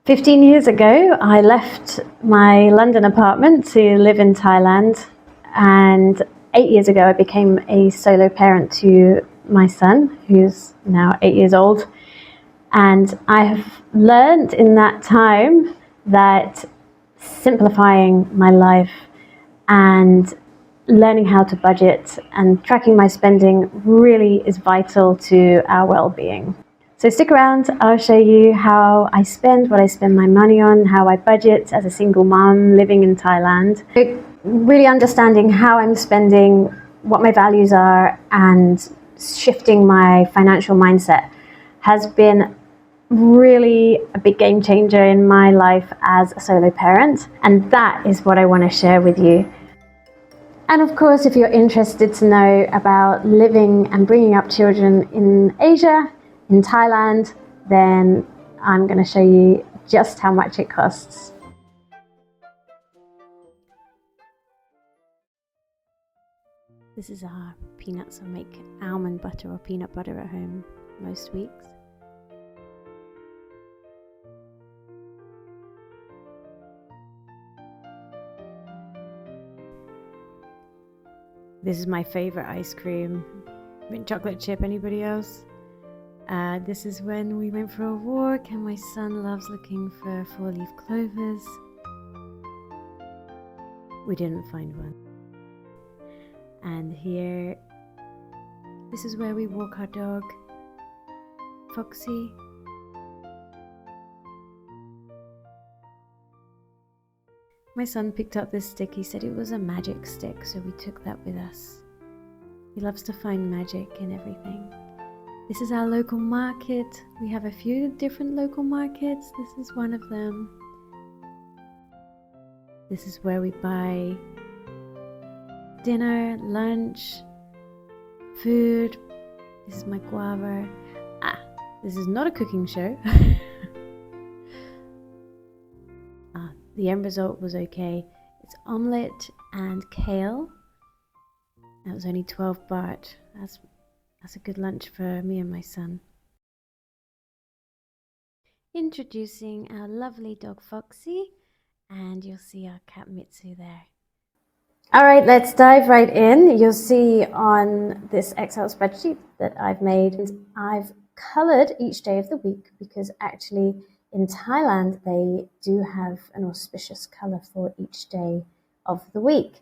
15 years ago, I left my London apartment to live in Thailand, and 8 years ago, I became a solo parent to my son, who's now 8 years old. And I have learned in that time that simplifying my life and learning how to budget and tracking my spending really is vital to our well-being. So stick around, I'll show you how I spend, what I spend my money on, how I budget as a single mom living in Thailand. Really understanding how I'm spending, what my values are, and shifting my financial mindset has been really a big game changer in my life as a solo parent. And that is what I want to share with you. And of course, if you're interested to know about living and bringing up children in Asia, in Thailand, then I'm going to show you just how much it costs. This is our peanuts. I make almond butter or peanut butter at home most weeks. This is my favorite ice cream. Mint chocolate chip, anybody else? This is when we went for a walk and my son loves looking for four-leaf clovers. We didn't find one. And here, this is where we walk our dog, Foxy. My son picked up this stick. He said it was a magic stick, so we took that with us. He loves to find magic in everything. This is our local market. We have a few different local markets. This is one of them. This is where we buy dinner, lunch, food. This is my guava. This is not a cooking show. The end result was okay. It's omelette and kale. That was only 12 baht. That's a good lunch for me and my son. Introducing our lovely dog Foxy, and you'll see our cat Mitsu there. All right, let's dive right in. You'll see on this Excel spreadsheet that I've made, I've colored each day of the week because actually in Thailand they do have an auspicious color for each day of the week.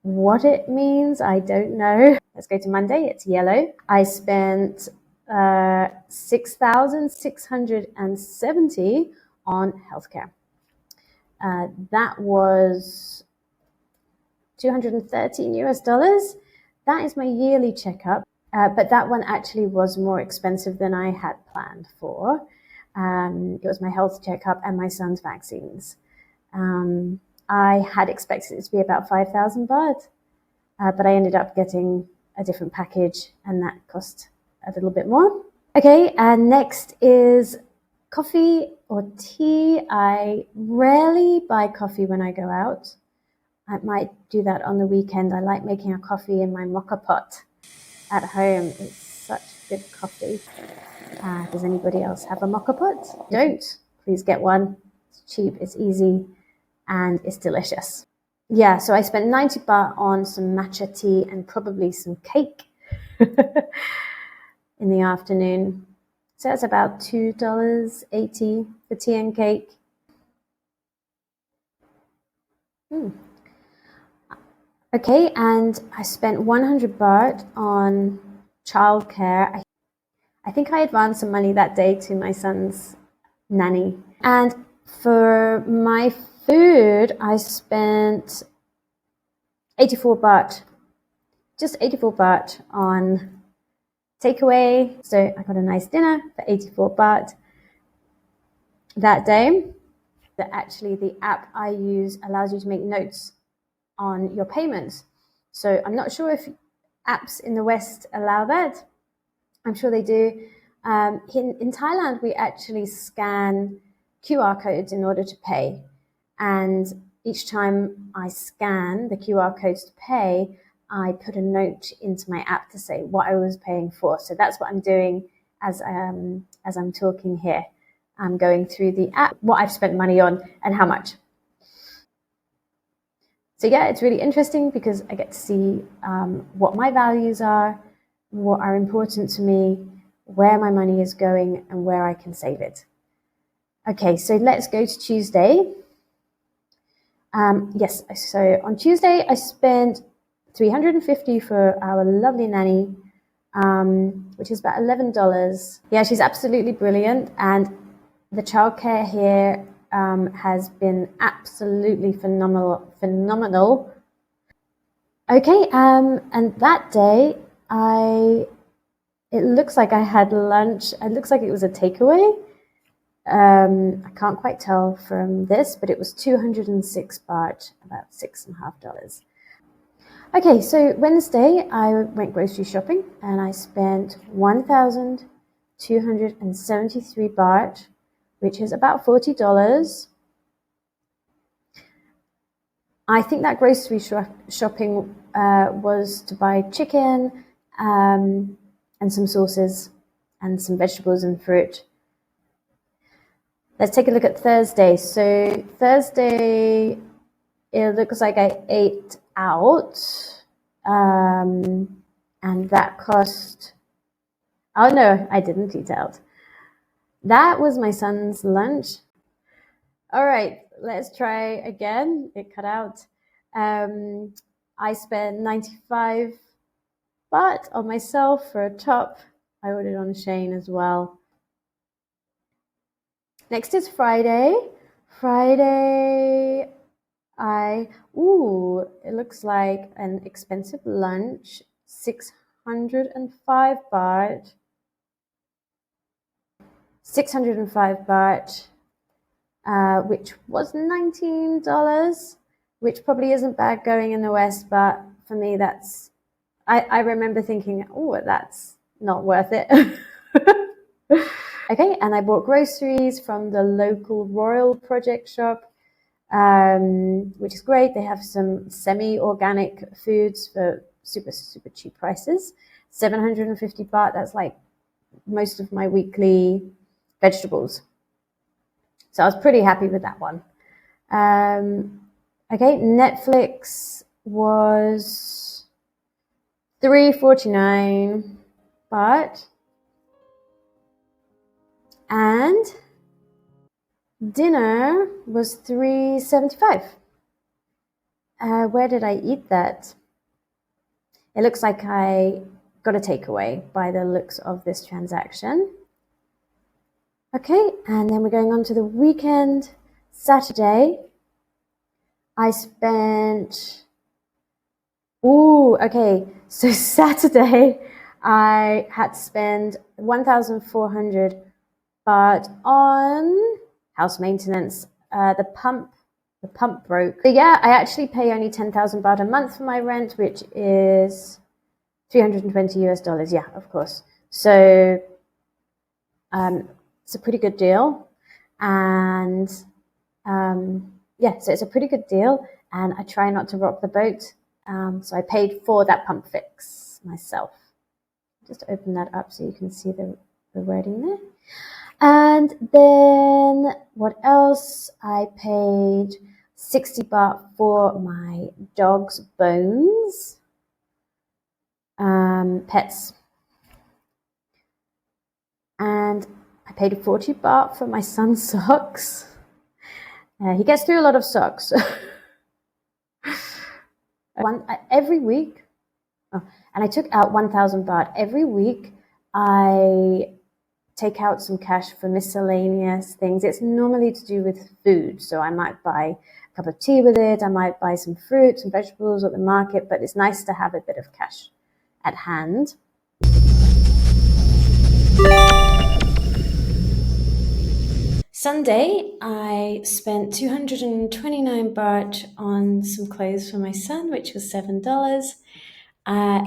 What it means, I don't know. Let's go to Monday. It's yellow. I spent 6,670 on healthcare. That was $213 US. That is my yearly checkup, but that one actually was more expensive than I had planned for. It was my health checkup and my son's vaccines. I had expected it to be about 5,000 baht, but I ended up getting a different package and that cost a little bit more. Okay, and next is coffee or tea. I rarely buy coffee when I go out. I might do that on the weekend. I like making a coffee in my mocha pot at home. It's such good coffee. Does anybody else have a mocha pot? Don't. Please get one. It's cheap, it's easy, and it's delicious. Yeah, so I spent 90 baht on some matcha tea and probably some cake in the afternoon. So that's about $2.80 for tea and cake. Okay, and I spent 100 baht on childcare. I think I advanced some money that day to my son's nanny. And for my food, I spent 84 baht, just 84 baht on takeaway. So I got a nice dinner for 84 baht that day. Actually, the app I use allows you to make notes on your payments. So I'm not sure if apps in the West allow that. I'm sure they do. In Thailand, we actually scan QR codes in order to pay. And each time I scan the QR codes to pay, I put a note into my app to say what I was paying for. So that's what I'm doing as I'm talking here. I'm going through the app, what I've spent money on and how much. So yeah, it's really interesting because I get to see what my values are, what are important to me, where my money is going, and where I can save it. Okay, so let's go to Tuesday. Yes, so on Tuesday I spent $350 for our lovely nanny, which is about $11. Yeah, she's absolutely brilliant, and the childcare here has been absolutely phenomenal. Okay, and that day it looks like I had lunch. It looks like it was a takeaway. I can't quite tell from this, but it was 206 baht, about $6.50. Okay, so Wednesday I went grocery shopping and I spent 1,273 baht, which is about $40. I think that grocery shopping was to buy chicken and some sauces and some vegetables and fruit. Let's take a look at Thursday. So Thursday, it looks like I ate out, and that cost. Oh no, I didn't eat out. That was my son's lunch. All right, let's try again. It cut out. I spent 95 baht on myself for a top. I ordered on Shane as well. Next is Friday. Friday, it looks like an expensive lunch, 605 baht. 605 baht, which was $19, which probably isn't bad going in the West, but for me, I remember thinking, oh, that's not worth it. Okay, and I bought groceries from the local Royal Project shop, which is great. They have some semi-organic foods for super, super cheap prices. 750 baht, that's like most of my weekly vegetables. So I was pretty happy with that one. Okay, Netflix was $3.49 baht. And dinner was $3.75. Where did I eat that? It looks like I got a takeaway by the looks of this transaction. Okay, and then we're going on to the weekend. Saturday, I spent. Okay, so Saturday, I had to spend 1,400 baht on house maintenance. The pump broke. So yeah, I actually pay only 10,000 baht a month for my rent, which is $320. Yeah, of course. So it's a pretty good deal, and yeah, so it's a pretty good deal, and I try not to rock the boat. So I paid for that pump fix myself. Just open that up so you can see the wording there. And then what else? I paid 60 baht for my dog's bones, pets. And I paid 40 baht for my son's socks. He gets through a lot of socks. Every week, and I took out 1,000 baht. Every week, I take out some cash for miscellaneous things. It's normally to do with food. So I might buy a cup of tea with it. I might buy some fruits and vegetables at the market, but it's nice to have a bit of cash at hand. Sunday, I spent 229 baht on some clothes for my son, which was $7.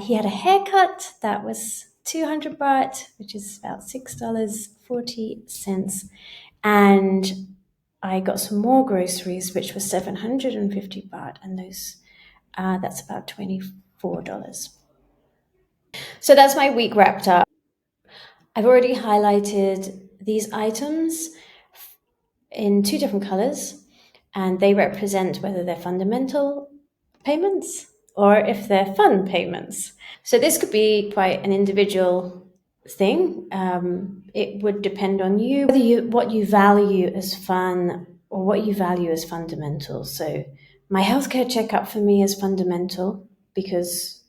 He had a haircut that was 200 baht, which is about $6.40. And I got some more groceries, which was 750 baht, and that's about $24. So that's my week wrapped up. I've already highlighted these items. in two different colors, and they represent whether they're fundamental payments or if they're fun payments. So this could be quite an individual thing. It would depend on you, what you value as fun or what you value as fundamental. So my healthcare checkup for me is fundamental because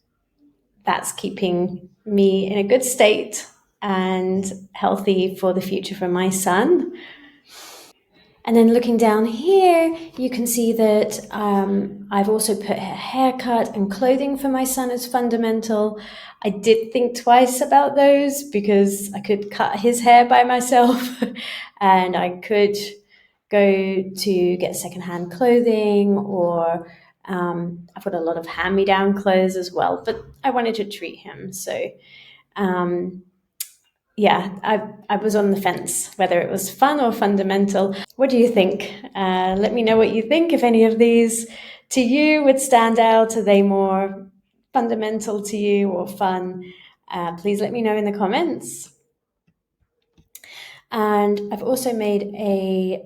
that's keeping me in a good state and healthy for the future for my son. And then looking down here, you can see that I've also put a haircut and clothing for my son as fundamental. I did think twice about those because I could cut his hair by myself and I could go to get secondhand clothing, or I've got a lot of hand-me-down clothes as well, but I wanted to treat him. So yeah, I was on the fence whether it was fun or fundamental. What do you think? Let me know what you think. If any of these to you would stand out, are they more fundamental to you or fun? Please let me know in the comments. And I've also made a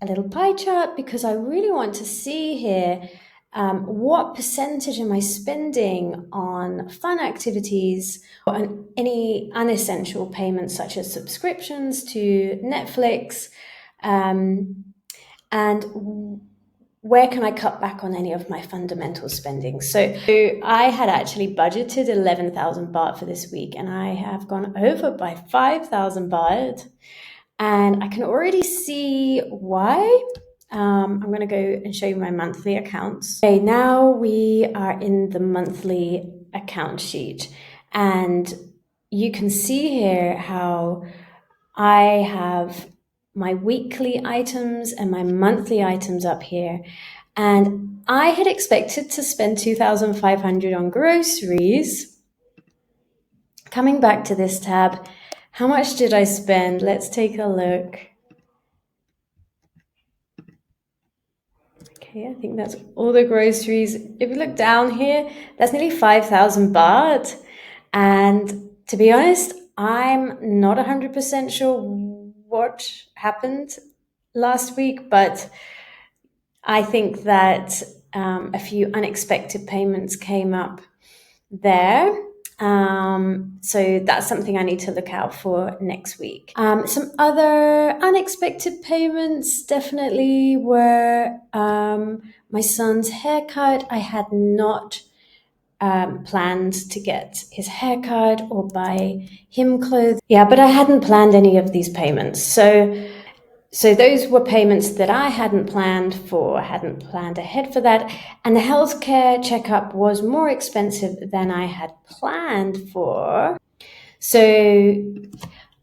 little pie chart because I really want to see here what percentage am I spending on fun activities and any unessential payments such as subscriptions to Netflix, and where can I cut back on any of my fundamental spending? So I had actually budgeted 11,000 baht for this week, and I have gone over by 5,000 baht. And I can already see why. I'm going to go and show you my monthly accounts. Okay, now we are in the monthly account sheet, and you can see here how I have my weekly items and my monthly items up here. And I had expected to spend 2,500 on groceries. Coming back to this tab, how much did I spend? Let's take a look. Okay, I think that's all the groceries. If you look down here, that's nearly 5,000 baht. And to be honest, I'm not 100% sure what happened last week, but I think that a few unexpected payments came up there. So that's something I need to look out for next week. Some other unexpected payments definitely were my son's haircut. I had not planned to get his haircut or buy him clothes. Yeah, but I hadn't planned any of these payments. So those were payments that I hadn't planned for, hadn't planned ahead for that. And the healthcare checkup was more expensive than I had planned for. So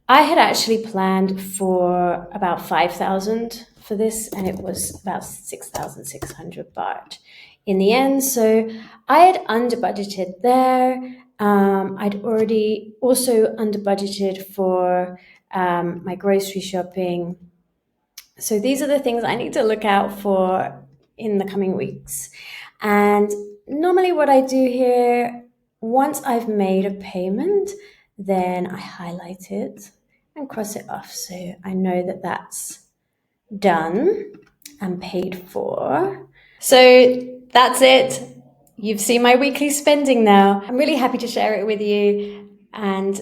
I had actually planned for about 5,000 for this, and it was about 6,600 baht in the end. So I had under budgeted there. I'd already also under budgeted for my grocery shopping. So these are the things I need to look out for in the coming weeks. And normally what I do here, once I've made a payment, then I highlight it and cross it off. So I know that that's done and paid for. So that's it. You've seen my weekly spending now. I'm really happy to share it with you. And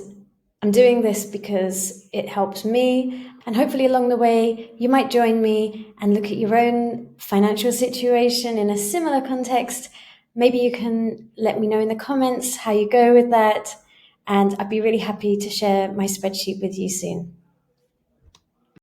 I'm doing this because it helps me, and hopefully along the way you might join me and look at your own financial situation in a similar context. Maybe you can let me know in the comments how you go with that, and I'd be really happy to share my spreadsheet with you soon.